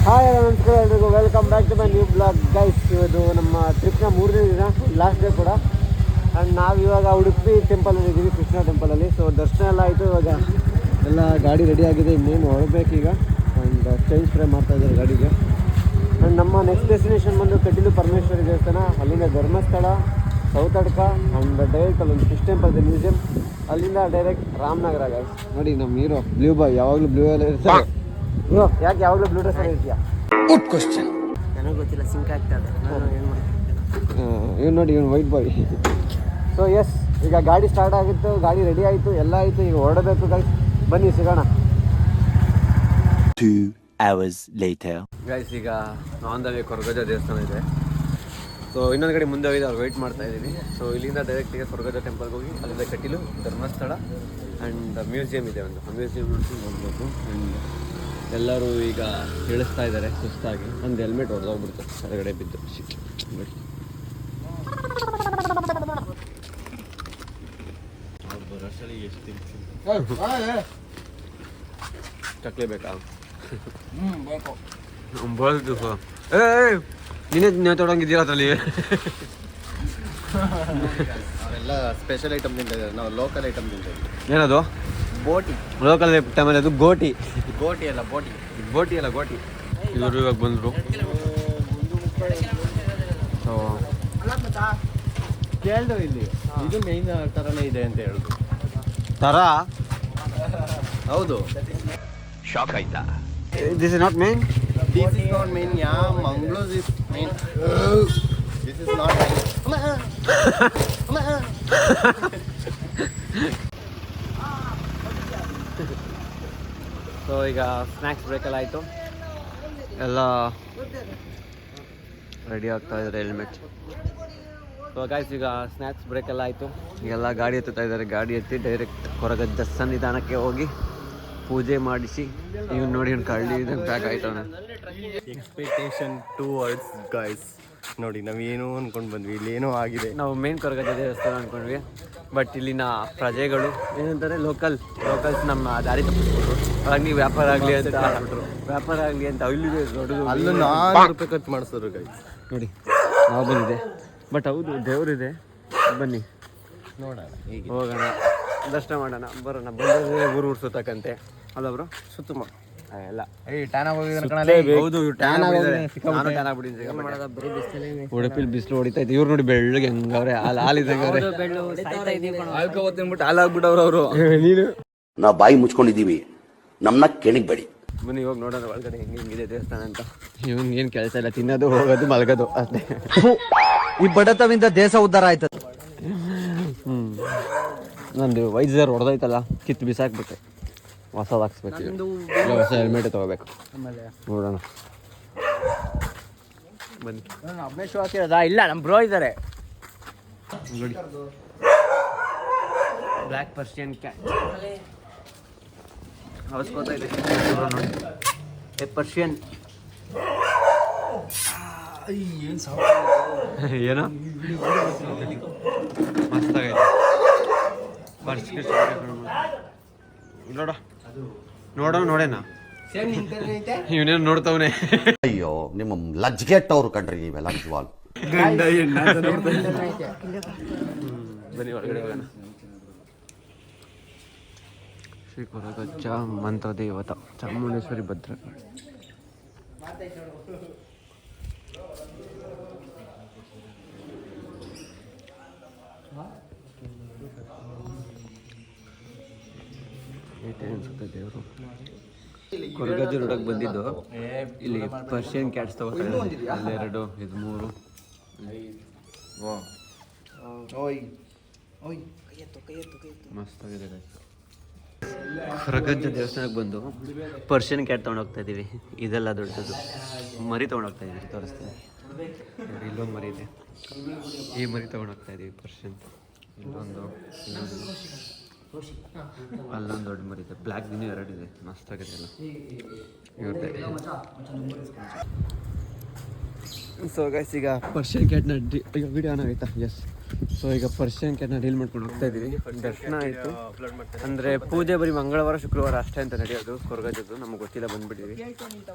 Hi ನಮಸ್ಕಾರ ಎಲ್ರಿಗೂ, welcome back to my new blog guys. ಇದು ನಮ್ಮ ಟ್ರಿಪ್ನ 3ನೇ ದಿನ, ಲಾಸ್ಟ್ ಡೇ ಕೂಡ. ಆ್ಯಂಡ್ ನಾವು ಇವಾಗ ಉಡುಪಿ ಟೆಂಪಲಲ್ಲಿ ಇದ್ದೀವಿ, ಕೃಷ್ಣ ಟೆಂಪಲಲ್ಲಿ. ಸೊ ದರ್ಶನ ಎಲ್ಲ ಆಯಿತು, ಇವಾಗ ಎಲ್ಲ ಗಾಡಿ ರೆಡಿ ಆಗಿದೆ, ಇನ್ನೇನು ಹೊರಬೇಕೀಗ. ಆ್ಯಂಡ್ ಚೇಂಜ್ ಫ್ರೈ ಮಾಡ್ತಾಯಿದ್ದಾರೆ ಗಾಡಿಗೆ. ಆ್ಯಂಡ್ ನಮ್ಮ ನೆಕ್ಸ್ಟ್ ಡೆಸ್ಟಿನೇಷನ್ ಬಂದು ಕಟೀಲು ಪರಮೇಶ್ವರಿ ದೇವಸ್ಥಾನ, ಅಲ್ಲಿಂದ ಧರ್ಮಸ್ಥಳ, ಸೌತಡ್ಕ, ಆ್ಯಂಡ್ ಡೈರೆಕ್ಟ್ ಅಲ್ಲೊಂದು ಫಿಶ್ ಟೆಂಪಲ್ ಇದೆ, ಮ್ಯೂಸಿಯಂ. ಅಲ್ಲಿಂದ ಡೈರೆಕ್ಟ್ ರಾಮನಗರ ಗೈಸ್. ನೋಡಿ ನಮ್ಮ ಹೀರೋ ಬ್ಲೂ ಬಾಯ್, ಯಾವಾಗಲೂ ಬ್ಲೂ ಎಲ್ಲ ಇರ್ತಾರೆ. ಯಾಕೆ ಯಾವಾಗಲೂ ಬ್ಲೂ ಡ್ರೆಸ್ ಅಲ್ಲಿ ಇರ್ತೀಯಾ? Good question. ನನಗೆ ಗೊತ್ತಿಲ್ಲ, ಸಿಂಕ್ ಆಗ್ತದೆ. ಇವ್ನು ನೋಡಿ, ಇವನು ವೈಟ್ ಬಾಯ್. ಸೊ ಎಸ್, ಈಗ ಗಾಡಿ ಸ್ಟಾರ್ಟ್ ಆಗಿತ್ತು, ಗಾಡಿ ರೆಡಿ ಆಯಿತು, ಎಲ್ಲ ಆಯಿತು. ಈಗ ಹೊರಡಬೇಕು ಗೈಸ್, ಬನ್ನಿ ಸಿಗೋಣ. 2 hours later. ಗೈಸ್ ಈಗ ಆನ್ ದ ವೇ ಕೊರಗಜ ದೇವಸ್ಥಾನ ಇದೆ. ಸೊ ಇನ್ನೊಂದು ಕಡೆ ಮುಂದೆ ಹೋಗಿ ಅವ್ರು ವೆಯ್ಟ್ ಮಾಡ್ತಾ ಇದ್ದೀವಿ. ಸೊ ಇಲ್ಲಿಂದ ಡೈರೆಕ್ಟಿಗೆ ಕೊರಗಜ ಟೆಂಪಲ್ಗೆ ಹೋಗಿ ಅಲ್ಲಿಂದ ಕಟೀಲು, ಧರ್ಮಸ್ಥಳ ಆ್ಯಂಡ್ ಮ್ಯೂಸಿಯಂ ಇದೆ ಒಂದು, ಆ ಮ್ಯೂಸಿಯಂ ನೋಡ್ಕೊಂಡು ಹೋಗ್ಬೇಕು. ಆ್ಯಂಡ್ ಎಲ್ಲರೂ ಈಗ ಇಳಿಸ್ತಾ ಇದ್ದಾರೆ ಸುಸ್ತಾಗಿ. ಒಂದು ಹೆಲ್ಮೆಟ್ ಹೊಡೆದೋಗ್ಬಿಡ್ತು ಹೊರಗಡೆ ಬಿದ್ದು. ಚಕ್ಲಿ ಬೇಕಾ? ನೀನೇ ನೀವು ತೊಡಂಗಿದ್ದೀರ ಅದರಲ್ಲಿ. ಅವರೆಲ್ಲ ಸ್ಪೆಷಲ್ ಐಟಮ್ ತಿಂತಿದ್ದಾರೆ, ನಾವು ಲೋಕಲ್ ಐಟಮ್ ತಿಂತಿದ್ದೀವಿ. ಏನದು? ಬೋಟಿ. ಲೋಕಲ್ ಟೈಮಲ್ಲಿ ಅದು ಗೋಟಿ. ಗೋಟಿ ಅಲ್ಲ ಬೋಟಿ. ಬೋಟಿ ಅಲ್ಲ ಗೋಟಿ. ಇವರು ಇವಾಗ ಬಂದರು. ಸೊ ಕೇಳ್ದು ಇಲ್ಲಿ ಇದು ಮೇಯ್ನ್ ಥರನೇ ಇದೆ ಅಂತ ಹೇಳುದು. ಥರ? ಹೌದು. ಶಾಕ್ ಆಯ್ತಾ? This is not main. This is not main. Yeah Mangaluru is main. This is not main. So ಈಗ ಸ್ನ್ಯಾಕ್ಸ್ ಬ್ರೇಕೆಲ್ಲ ಆಯಿತು, ಎಲ್ಲ ರೆಡಿ ಆಗ್ತಾ ಇದ್ದಾರೆ. ಹೆಲ್ಮೆಟ್. ಸೊ ಗಾಯ್ಸ್ ಈಗ ಸ್ನ್ಯಾಕ್ಸ್ ಬ್ರೇಕೆಲ್ಲ ಆಯಿತು, ಎಲ್ಲ ಗಾಡಿ ಎತ್ತುತ್ತಾ ಇದ್ದಾರೆ. ಗಾಡಿ ಎತ್ತಿ ಡೈರೆಕ್ಟ್ ಕೊರಗಜ್ಜ ಸನ್ನಿಧಾನಕ್ಕೆ ಹೋಗಿ ಪೂಜೆ ಮಾಡಿಸಿ. ಇವ್ನು ನೋಡಿ, ಇವ್ನು ಕಳ್ಳಿ ಇದಂಗೆ ಪ್ಯಾಕ್ ಆಯ್ತವನ. Expectation towards guys. ನೋಡಿ ನಾವೇನೋ ಅಂದ್ಕೊಂಡು ಬಂದ್ವಿ, ಇಲ್ಲೇನೋ ಆಗಿದೆ. ನಾವು ಮೇನ್ ಕೊರಗಜ್ಜ ದೇವಸ್ಥಾನ ಅಂದ್ಕೊಂಡ್ವಿ, ಬಟ್ ಇಲ್ಲಿನ ಪ್ರಜೆಗಳು ಏನಂತಾರೆ, ಲೋಕಲ್ಸ್ ನಮ್ಮ ದಾರಿ ತಪ್ಪಿಸ್ಬಿಟ್ರು. ಹಾಗಾಗಿ ನೀವು ವ್ಯಾಪಾರ ಆಗಲಿ ಅಂತ ಇಲ್ಲಿ ದೊಡ್ಡದು ಅಲ್ಲೂ 400 ರೂಪಾಯಿ ಖರ್ಚು ಮಾಡಿಸೋರು ಗೈಸ್. ನೋಡಿ ನಾವು ಬಂದಿದೆ, ಬಟ್ ಹೌದು ದೇವರಿದೆ. ಬನ್ನಿ ನೋಡೋಣ, ಹೀಗೆ ಹೋಗೋಣ, ದರ್ಶನ ಮಾಡೋಣ, ಬರೋಣ. ಬಂದರೆ ಊರು ಸುತ್ತಕ್ಕಂತೆ ಅಲ್ಲ ಬ್ರೋ? ಸುತ್ತಮ ಎಲ್ಲ ಉಡುಪಿಲಿ ಬಿಸಿಲು ಹೊಡಿತೈತೆ. ಇವ್ರು ನೋಡಿ ಬೆಳ್ಳಗೆ ಹೆಂಗವ್ರೆ, ಹಾಲಿದಂಗವ್ರೆ. ಹಾಲಾಗ್ಬಿಟ್ಟವ್ರು ಅವರು. ನೀನು ನಾವು ಬಾಯಿ ಮುಚ್ಕೊಂಡಿದ್ದೀವಿ, ನಮ್ಮನ್ನ ಕೆಣಗಬೇಡಿ. ಬನ್ನಿ ಹೋಗಿ ನೋಡೋಣ ಒಳಗಡೆ ಹೆಂಗಿದೆ ದೇವಸ್ಥಾನ ಅಂತ. ಇವ್ನಿಗೆ ಏನು ಕೆಲಸ ಇಲ್ಲ, ತಿನ್ನೋದು, ಹೋಗೋದು, ಮಲಗೋದು ಅಷ್ಟೇ. ಈ ಬಡತವಿಂದ ದೇಶ ಉದ್ಧಾರ ಆಯ್ತದ. ನಂದು ವೈದ್ಯರು ಹೊಡೆದೈತಲ್ಲ, ಕಿತ್ತು ಬಿಸಾಕ್ಬಿಟ್ಟೆ, ಹೊಸದು ಹಾಕ್ಸ್ಬೇಕು. ಹೊಸ ಹೆಲ್ಮೆಟ್ ತಗೋಬೇಕು. ನೋಡೋಣ ಬನ್ನಿ. ಇಲ್ಲ, ನಮ್ಮ ಬ್ರೋ ಇದ್ದಾರೆ. ನೋಡಿ, ಬ್ಲ್ಯಾಕ್ ಪರ್ಷಿಯನ್ ಕ್ಯಾಟ್ ಹೌಸ್ಕೋತಾ ಇದೆ. ನೋಡಿ ಪರ್ಷಿಯನ್ ಏನೋ ಮಸ್ತಾಗೈತೆ. ನೋಡೋಣ ಇವನೇನು ನೋಡ್ತಾವನೆ. ಅಯ್ಯೋ, ನಿಮ್ಮ ಲಜ್ಗೆಟ್ಟವ್ರು ಕಂಡ್ರಿ ನೀವೆಲ್ಲ ನಿಜವಾಲ್. ಬನ್ನಿ ಒಳಗಡೆ ಹೋಗೋಣ. ಶ್ರೀ ಕೊರಗಜ್ಜ ಮಂತ್ರ ದೇವತ ಚಾಮುಂಡೇಶ್ವರಿ ಭದ್ರ. ಅನ್ಸುತ್ತೆ ದೇವರು. ಕೊರಗಜ್ಜ ನೋಡಕ್ಕೆ ಬಂದಿದ್ದು. ಇಲ್ಲಿ ಪರ್ಷಿಯನ್ ಕ್ಯಾಟ್ಸ್ ತಗೋತಾರೆ. ಅಲ್ಲೆರಡು, ಇದು 3. ಮಸ್ತಾಗಿದೆ. ಕೊರಗಜ್ಜ ದೇವಸ್ಥಾನಕ್ಕೆ ಬಂದು ಪರ್ಷಿಯನ್ ಕ್ಯಾಟ್ ತೊಗೊಂಡೋಗ್ತಾ ಇದ್ದೀವಿ. ಇದೆಲ್ಲ ದೊಡ್ಡದು ಮರಿ ತೊಗೊಂಡೋಗ್ತಾ ಇದ್ದೀವಿ, ತೋರಿಸ್ತೀನಿ. ಇಲ್ಲೊಂದು ಮರಿ ಇದೆ, ಈ ಮರಿ ತೊಗೊಂಡೋಗ್ತಾ ಇದ್ದೀವಿ ಪರ್ಷಿಯನ್. ಇಲ್ಲೊಂದು, ಅಲ್ಲೊಂದು ದೊಡ್ಡ ಮರಿ ಇದೆ. ಬ್ಲ್ಯಾಕ್ ಇನ್ನೂ 2 ಇದೆ, ಮಸ್ತಾಗಿದೆ ಎಲ್ಲ ಇವ್ರದ್ದೇ. ಸೊ ಗೈಸ್ ಈಗ ಪರ್ಷಿಯನ್ ಕ್ಯಾಟ್ನ ವಿಡಿಯೋ ಆನ್ ಆಯ್ತಾ? ಎಸ್. ಸೊ ಈಗ ಪರ್ಷಿಯನ್ಗೆ ಡೀಲ್ ಮಾಡ್ಕೊಂಡು ಹೋಗ್ತಾ ಇದ್ದೀವಿ. ದರ್ಶನ ಆಯಿತು. ಅಂದರೆ ಪೂಜೆ ಬರೀ ಮಂಗಳವಾರ ಶುಕ್ರವಾರ ಅಷ್ಟೇ ಅಂತ ನಡೆಯೋದು ಕೊರಗಜ್ಜದ್ದು. ನಮಗೆ ಗೊತ್ತಿಲ್ಲ, ಬಂದುಬಿಟ್ಟಿದ್ವಿ.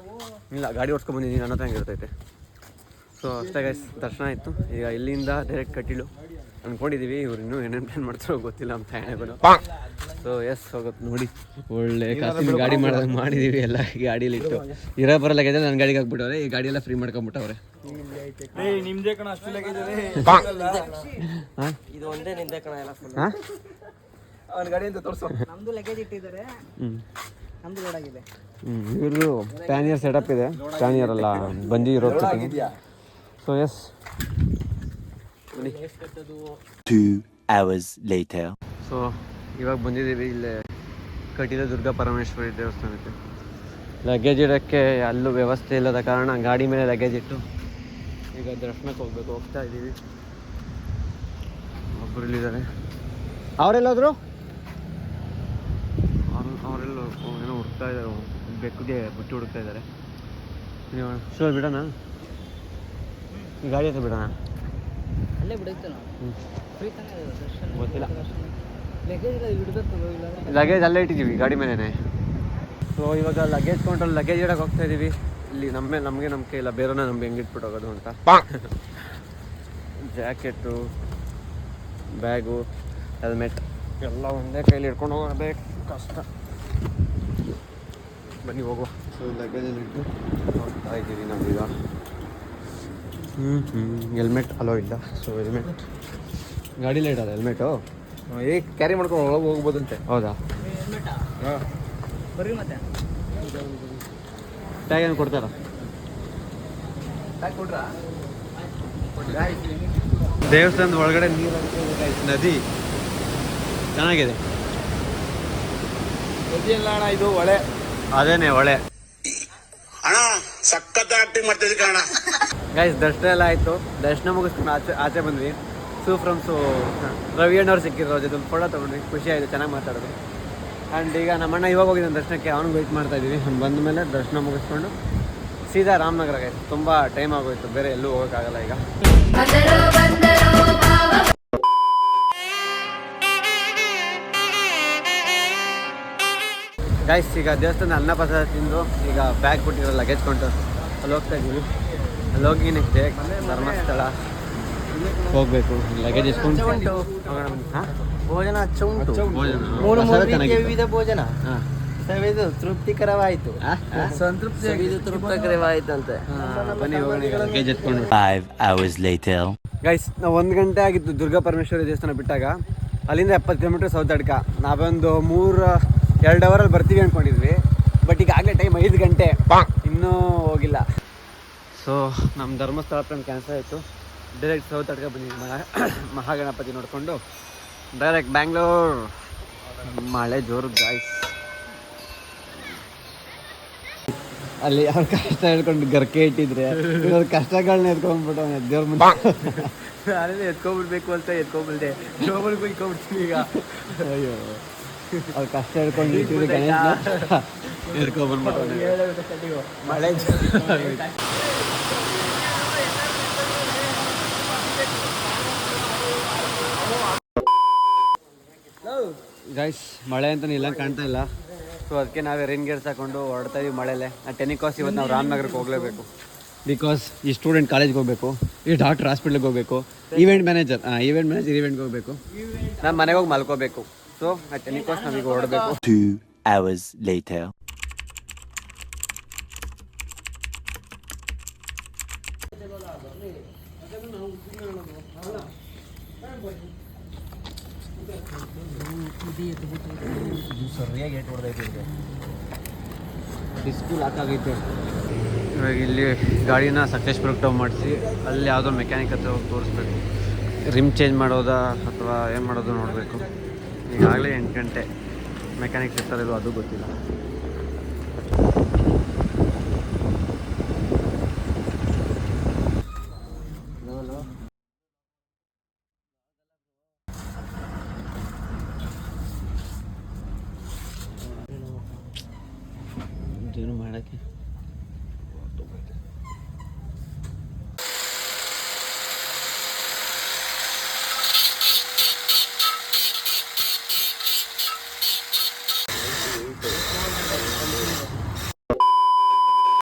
ಇಲ್ಲ, ಗಾಡಿ ಓಡಿಸ್ಕೊಂಡು ಬಂದಿದ್ದೀನಿ, ನನ್ನ ಹತ್ರ ಹಂಗಿರ್ತೈತೆ. ಸೊ ಅಷ್ಟೇ ಗೈಸ್, ದರ್ಶನ ಆಯಿತು. ಈಗ ಇಲ್ಲಿಂದ ಡೈರೆಕ್ಟ್ ಕಟೀಲು ಅಂದ್ಕೊಂಡಿದ್ದೀವಿ. ಇವ್ರು ಇನ್ನೂ ಏನೇನು ಪ್ಲಾನ್ ಮಾಡ್ತಾರೋ ಗೊತ್ತಿಲ್ಲ ಅಂತ ಹೇಳೋದು. ಸೊ ಎಸ್, ಹೋಗುತ್ತೆ ನೋಡಿ. ಒಳ್ಳೆ ಕಾಸಿನ ಗಾಡಿ ಮಾಡಿದ್ದೀವಿ ಎಲ್ಲ ಗಾಡೀಲಿಟ್ಟು. ಇರೋ ಬರೋ ಲಗೇಜ್ ನನ್ನ ಗಾಡಿಗೆ ಹಾಕ್ಬಿಟ್ಟವ್ರೆ. ಈ ಗಾಡಿ ಎಲ್ಲ ಫ್ರೀ ಮಾಡ್ಕೊಂಬಿಟ್ಟವ್ರೆ. ನಿಮ್ದೇ ಕಣ ಅಷ್ಟು ಲಗೇಜ್ ಇದು ಒಂದೇ ನಿಂದೆ ಕಣ ಎಲ್ಲ ಫುಲ್. ಅವನ ಗಾಡಿ ಅಂತ ತೋರಿಸು. ನಮ್ದು ಲಗೇಜ್ ಇಟ್ಟಿದ್ದಾರೆ, ನಮ್ದು ಲೋಡ್ ಆಗಿದೆ. ಇವರು ಪ್ಯಾನಿಯರ್ ಸೆಟಪ್ ಇದೆ. ಪ್ಯಾನಿಯರ್ ಅಲ್ಲ, ಬಂದಿ ಇರೋ. So yes, 2 hours later. So ಇವಾಗ ಬಂದಿದ್ದೀವಿ ಇಲ್ಲೇ ಕಟೀಲು ದುರ್ಗಾ ಪರಮೇಶ್ವರಿ ದೇವಸ್ಥಾನಕ್ಕೆ. ಲಗೇಜ್ ಇಡೋಕ್ಕೆ ಅಲ್ಲೂ ವ್ಯವಸ್ಥೆ ಇಲ್ಲದ ಕಾರಣ ಗಾಡಿ ಮೇಲೆ ಲಗೇಜ್ ಇಟ್ಟು ಈಗ ದರ್ಶನಕ್ಕೆ ಹೋಗ್ತಾ ಇದ್ದೀವಿ. ಒಬ್ಬರು ಇಲ್ಲಿದ್ದಾರೆ. ಅವರೆಲ್ಲಾದ್ರು ಅವರೆಲ್ಲ ಏನೋ ಹುಡುಕ್ತಾ ಇದ್ದಾರೆ. ಬೆಕ್ಕಿಗೆ ಬುಟ್ಟಿ ಹುಡುಕ್ತಾ ಇದ್ದಾರೆ. ಶೋ ಬಿಡೋಣ, ಈ ಗಾಡಿ ಹತ್ರ ಬಿಡೋಣ. ಅಲ್ಲೇ ಬಿಡುತ್ತೆ ನಾವು. ಗೊತ್ತಿಲ್ಲ, ಬಿಡಬೇಕು. ಲಗೇಜ್ ಅಲ್ಲೇ ಇಟ್ಟಿದ್ದೀವಿ ಗಾಡಿ ಮೇಲೇ. ಸೊ ಇವಾಗ ಲಗೇಜ್ ಕೌಂಟ್ರಲ್ಲಿ ಲಗೇಜ್ ಇಡಕ್ಕೆ ಹೋಗ್ತಾ ಇದ್ದೀವಿ. ಇಲ್ಲಿ ನಮಗೆ ನಂಬಿಕೆ ಇಲ್ಲ, ಬೇರೆನ ನಮ್ಗೆ ಹೆಂಗೆ ಇಟ್ಬಿಟ್ಟು ಹೋಗೋದು ಅಂತ. ಜಾಕೆಟು, ಬ್ಯಾಗು, ಹೆಲ್ಮೆಟ್ ಎಲ್ಲ ಒಂದೇ ಕೈಲಿ ಹಿಡ್ಕೊಂಡು ಹೋಗೋಬೇಕು, ಕಷ್ಟ. ಬನ್ನಿ ಹೋಗುವ. ಸೊ ಲಗೇಜಲ್ಲಿ ಇಟ್ಟು ಹೋಗ್ತಾ ಇದ್ದೀವಿ ನಾವೀಗ. ಹೆಲ್ಮೆಟ್ ಅಲೋ ಇಲ್ಲ. ಸೊ ಹೆಲ್ಮೆಟ್ ಗಾಡಿಲೇ ಇಡೋದು ಹೆಲ್ಮೆಟು. ಈಗ ಕ್ಯಾರಿ ಮಾಡ್ಕೊಂಡು ಒಳಗೆ ಹೋಗ್ಬೋದಂತೆ. ಹೌದಾ? ಹಾಂ, ಬರ್ರಿ ಮತ್ತೆ. ಟ್ಯಾಗ್ ಏನು ಕೊಡ್ತಾರ? ಕೊಡ್ರಾ? ದೇವಸ್ಥಾನದ ಒಳಗಡೆ ನೀರು ನದಿ ಚೆನ್ನಾಗಿದೆ. ನದಿ ಅಲ್ಲ ಅಣ್ಣ, ಇದು ಹೊಳೆ. ಅದೇನೆ ಹೊಳೆ. ಅಣ್ಣ ಸಖತ್ ಆಕ್ಟಿಂಗ್ ಮಾಡ್ತಿದ್ದೆ ಕಣ. ಗೈಸ್, ದರ್ಶನ ಎಲ್ಲ ಆಯಿತು. ದರ್ಶನ ಮುಗಿಸ್ಕೊಂಡು ಆಚೆ ಬಂದ್ವಿ. ಫ್ರಮ್ಸು ರವಿ ಅಣ್ಣವ್ರು ಸಿಕ್ಕಿದ್ರು, ಅವ್ರ ಜೊತೆ ಒಂದು ಫೋಟೋ ತೊಗೊಂಡ್ವಿ. ಖುಷಿ ಆಯಿತು, ಚೆನ್ನಾಗಿ ಮಾತಾಡೋದು. ಆ್ಯಂಡ್ ಈಗ ನಮ್ಮಣ್ಣ ಇವಾಗ ಹೋಗಿದ್ದಾನೆ ದರ್ಶನಕ್ಕೆ. ಅವ್ನಿಗೆ ವೆಯ್ಟ್ ಮಾಡ್ತಾ ಇದ್ದೀವಿ. ಅವ್ನು ಬಂದ ಮೇಲೆ ದರ್ಶನ ಮುಗಿಸ್ಕೊಂಡು ಸೀದಾ ರಾಮನಗರ ಗೈಸ್. ತುಂಬ ಟೈಮ್ ಆಗೋಯ್ತು, ಬೇರೆ ಎಲ್ಲೂ ಹೋಗೋಕ್ಕಾಗಲ್ಲ ಈಗ. ಗೈಸ್, ಈಗ ದೇವಸ್ಥಾನ ಅನ್ನಪ್ರಸಾದ ತಿಂದು ಈಗ ಬ್ಯಾಗ್ ಕೊಟ್ಟಿರೋ ಲಗೇಜ್ ಕೊಂಡು ಅಲ್ಲಿ ಹೋಗ್ತಾ ಇದ್ದೀವಿ. ಅಲ್ಲಿ ಹೋಗಿ ನೆಕ್ಸ್ಟ್ ಡೈರೆಕ್ಟ್ ಧರ್ಮಸ್ಥಳ ಹೋಗಬೇಕು. ಲಗೇಜ್ ಇಸ್ಕೊಂಡು ಭೋಜನ ಅಚ್ಚ ಉಂಟು. ಮೂರು ವಿಧ ಭೋಜನ. ಇದು ತೃಪ್ತಿಕರವಾಯಿತು, ತೃಪ್ತಿಕರವಾಯಿತಂತೆ. ಬನ್ನಿ ಹೋಗೋಣ ಈಗ ಲಗೇಜ್ ಎತ್ಕೊಂಡು. 5 hours later. ಗೈಸ್, ನಾವು 1 ಗಂಟೆ ಆಗಿತ್ತು ದುರ್ಗಾ ಪರಮೇಶ್ವರಿ ದೇವಸ್ಥಾನ ಬಿಟ್ಟಾಗ. ಅಲ್ಲಿಂದ 70 ಕಿಲೋಮೀಟರ್ ಸೌತಡ್ಕ. ನಾವೊಂದು 2 ಅವರಲ್ಲಿ ಬರ್ತೀವಿ ಅಂದ್ಕೊಂಡಿದ್ವಿ. ಬಟ್ ಈಗಾಗಲೇ ಟೈಮ್ 5 ಗಂಟೆ, ಇನ್ನೂ ಹೋಗಿಲ್ಲ. ಸೊ ನಮ್ಮ ಧರ್ಮಸ್ಥಳ ಪ್ಲಾನ್ ಕ್ಯಾನ್ಸಲ್ ಆಯಿತು. ಡೈರೆಕ್ಟ್ ಸೌತಡ್ಕ ಬಂದಿದ್ವಿ. ಮಹಾಗಣಪತಿ ನೋಡಿಕೊಂಡು ಡೈರೆಕ್ಟ್ ಬ್ಯಾಂಗ್ಳೂರ್. ಮಳೆ ಜೋರು ಗೈಸ್. ಅಲ್ಲಿ ಅವ್ರ ಕಷ್ಟ ಹೇಳ್ಕೊಂಡು ಗರ್ಕೆ ಇಟ್ಟಿದ್ರೆ ಇವ್ರ ಕಷ್ಟಗಳನ್ನ ಎತ್ಕೊಂಡ್ಬಿಟ್ಟು ದೇವ್ರ ಮುಂದೆ ಅಲ್ಲೇ ಎತ್ಕೊಂಡ್ಬಿಡ್ಬೇಕು ಅಂತ ಎತ್ಕೊಂಡ್ಬಿಟ್ಟೆ. ಶೋಭಲ್ಗೂ ಇಟ್ಕೊಂಡ್ಬಿಡ್ತೀನಿ ಈಗ. ಅಯ್ಯೋ, ಅವ್ರ ಕಷ್ಟ ಹೇಳ್ಕೊಂಡು ಇಟ್ಟಿದ್ರು ಗಣೇಶನ ಎತ್ಕೊಂಡ್ಬಂದ್ಬಿಟ್ಟು ಮಳೆ. ಗೈಸ್, ಮಳೆ ಅಂತ ಇಲ್ಲ ಕಾಣ್ತಾ ಇಲ್ಲ. ಸೊ ಅದಕ್ಕೆ ನಾವೇ ರೈನ್ ಗೇರ್ಸ್ ಹಾಕೊಂಡು ಹೊರಡ್ತಾ ಇದೀವಿ ಮಳೆಲೆ. ಟೆನಿಕಾಸ್ ಇವತ್ತು ನಾವು ರಾಮನಗರಕ್ಕೆ ಹೋಗಲೇಬೇಕು. ಬಿಕಾಸ್ ಈ ಸ್ಟೂಡೆಂಟ್ ಕಾಲೇಜ್ಗೆ ಹೋಗಬೇಕು, ಈ ಡಾಕ್ಟರ್ ಹಾಸ್ಪಿಟ್ಲಿಗೆ ಹೋಗಬೇಕು, ಈವೆಂಟ್ ಮ್ಯಾನೇಜರ್ ಈವೆಂಟ್ಗೆ ಹೋಗಬೇಕು, ನಾನು ಮನೆಗೆ ಹೋಗಿ ಮಲ್ಕೋಬೇಕು. ಸೊ ಆ ಟೆನಿಕಾಸ್ ನಾವೀಗ ಹೊರಡಬೇಕು. 2 hours later. ಸರಿಯಾಗಿ ಏಟ್ ಹೊಡೆದೈತೆ. ಡಿಸ್ಕು ಲಾಕ್ ಆಗೈತೆ. ಇವಾಗ ಇಲ್ಲಿ ಗಾಡಿನ ಸಕಲೇಶ್ಪುರಕ್ಕೆ ಟವ್ ಮಾಡಿಸಿ ಅಲ್ಲಿ ಯಾವುದೋ ಮೆಕ್ಯಾನಿಕ್ ಹತ್ರ ಹೋಗಿ ತೋರಿಸ್ಬೇಕು. ರಿಮ್ ಚೇಂಜ್ ಮಾಡೋದಾ ಅಥವಾ ಏನು ಮಾಡೋದು ನೋಡಬೇಕು. ಈಗಾಗಲೇ 8 ಗಂಟೆ. ಮೆಕ್ಯಾನಿಕ್ ಇರ್ತಾರಿಲ್ವ ಅದು ಗೊತ್ತಿಲ್ಲ.